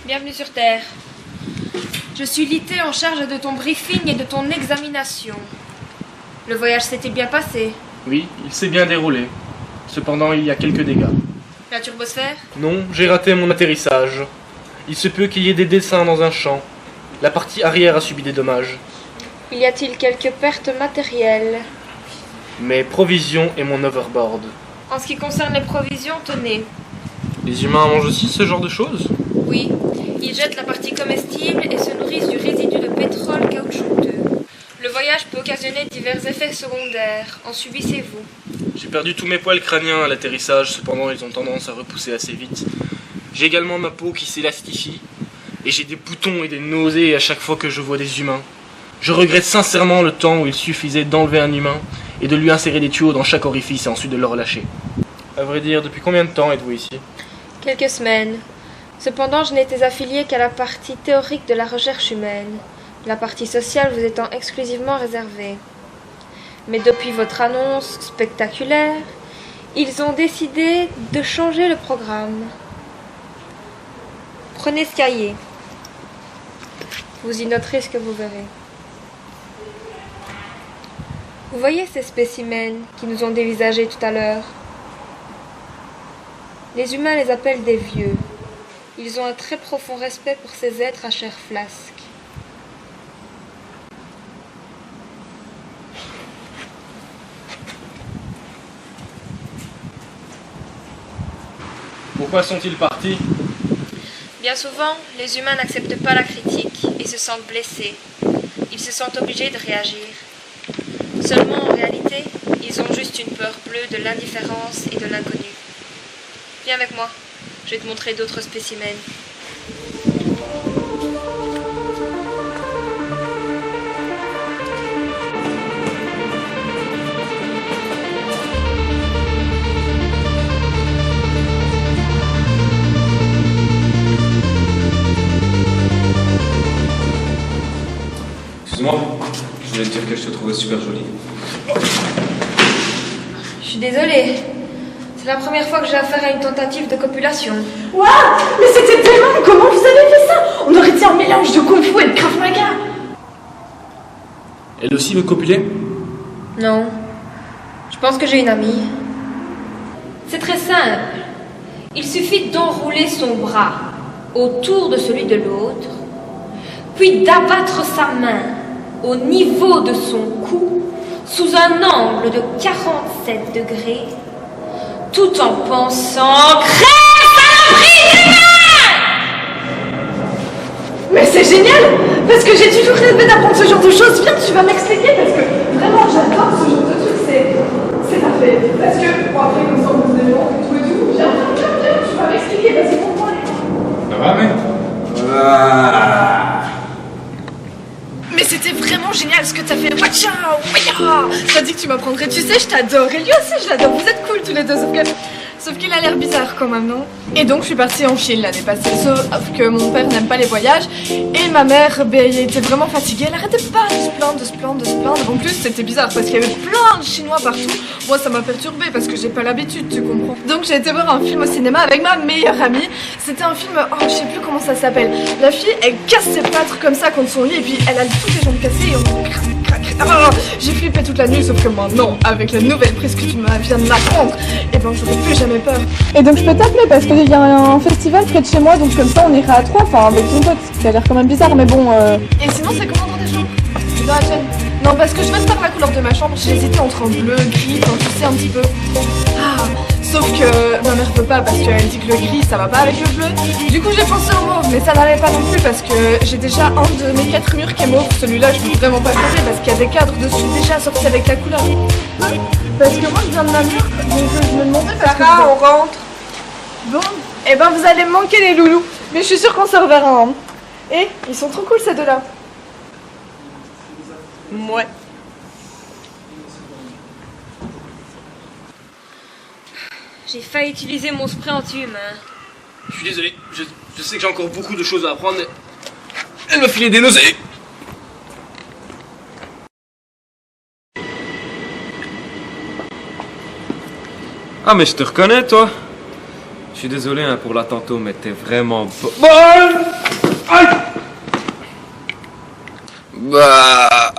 Bienvenue sur Terre. Je suis Litée en charge de ton briefing et de ton examination. Le voyage s'était bien passé. Oui, il s'est bien déroulé. Cependant, il y a quelques dégâts. La turbosphère? Non, j'ai raté mon atterrissage. Il se peut qu'il y ait des dessins dans un champ. La partie arrière a subi des dommages. Y a-t-il quelques pertes matérielles? Mes provisions et mon overboard. En ce qui concerne les provisions, tenez. Les humains mangent aussi ce genre de choses? Oui, ils jettent la partie comestible et se nourrissent du résidu de pétrole caoutchouteux. Le voyage peut occasionner divers effets secondaires. En subissez-vous? J'ai perdu tous mes poils crâniens à l'atterrissage, cependant ils ont tendance à repousser assez vite. J'ai également ma peau qui s'élastifie, et j'ai des boutons et des nausées à chaque fois que je vois des humains. Je regrette sincèrement le temps où il suffisait d'enlever un humain et de lui insérer des tuyaux dans chaque orifice et ensuite de le relâcher. À vrai dire, depuis combien de temps êtes-vous ici? Quelques semaines. Cependant, je n'étais affiliée qu'à la partie théorique de la recherche humaine, la partie sociale vous étant exclusivement réservée. Mais depuis votre annonce spectaculaire, ils ont décidé de changer le programme. Prenez ce cahier. Vous y noterez ce que vous verrez. Vous voyez ces spécimens qui nous ont dévisagés tout à l'heure? Les humains les appellent des vieux. Ils ont un très profond respect pour ces êtres à chair flasque. Pourquoi sont-ils partis? Bien souvent, les humains n'acceptent pas la critique et se sentent blessés. Ils se sentent obligés de réagir. Seulement, en réalité, ils ont juste une peur bleue de l'indifférence et de l'inconnu. Viens avec moi, je vais te montrer d'autres spécimens. Excuse-moi, je voulais te dire que je te trouvais super jolie. Je suis désolée. C'est la première fois que j'ai affaire à une tentative de copulation. Waouh! Mais c'était tellement... Comment vous avez fait ça? On aurait dit un mélange de Kung Fu et de Krav Maga. Elle aussi veut copuler? Non. Je pense que j'ai une amie. C'est très simple. Il suffit d'enrouler son bras autour de celui de l'autre, puis d'abattre sa main au niveau de son cou, sous un angle de 47 degrés, tout en pensant « Crève, saloperie d'humain !» Mais c'est génial! Parce que j'ai toujours rêvé d'apprendre ce genre de choses. Viens, tu vas m'expliquer parce que vraiment j'adore ce genre de trucs. C'est parfait. Parce que, bon, après, comme ça, on vous démontre tout et tout. Viens, tu vas m'expliquer. Vas-y, comprends les... Ça va, mec? Voilà. Mais c'était vraiment génial ce que t'as fait. Watcha! T'as dit que tu m'apprendrais. Tu sais, je t'adore. Et lui aussi, je l'adore. Vous êtes cool tous les deux. Sauf qu'il a l'air bizarre quand même, non? Et donc, je suis partie en Chine l'année passée. Sauf que mon père n'aime pas les voyages. Et ma mère, elle était vraiment fatiguée. Elle arrêtait pas de se plaindre. En plus, c'était bizarre parce qu'il y avait plein de Chinois partout. Moi, ça m'a perturbée parce que j'ai pas l'habitude, tu comprends. Donc, j'ai été voir un film au cinéma avec ma meilleure amie. C'était un film, oh, je sais plus comment ça s'appelle. La fille, elle casse ses pattes comme ça contre son lit et puis elle a toutes les jambes cassées et on... J'ai flippé toute la nuit, sauf que maintenant, avec la nouvelle prise que tu viens de m'apprendre, et ben j'aurais plus jamais peur. Et donc je peux t'appeler parce qu'il y a un festival près de chez moi, donc comme ça on ira à trois, enfin avec ton pote. Ça a l'air quand même bizarre, mais bon. Et sinon, c'est comment dans tes chambres? Dans la tienne? Non, parce que je vais te faire la couleur de ma chambre. J'ai hésité entre un bleu, gris, enfin, tu sais, un petit peu. Ah, sauf que ma mère peut pas parce qu'elle dit que le gris ça va pas avec le bleu. Du coup, j'ai pensé au mauve, mais ça n'allait pas non plus parce que j'ai déjà un de mes 4 murs qui est mauve. Celui-là, je peux vraiment pas changer parce qu'il y a des cadres dessus déjà sortis avec la couleur. Parce que moi, je viens de ma mur, donc je me demandais parce Sarah, on rentre. Bon, et ben vous allez me manquer les loulous. Mais je suis sûre qu'on se reverra. Hein. Et ils sont trop cool ces deux-là. Ouais. J'ai failli utiliser mon spray anti-humain. Je suis désolé, je sais que j'ai encore beaucoup de choses à apprendre, mais elle m'a filé des nausées. Ah mais je te reconnais toi. Je suis désolé hein, pour la tantôt, mais t'es vraiment bonne. Aïe. Bah...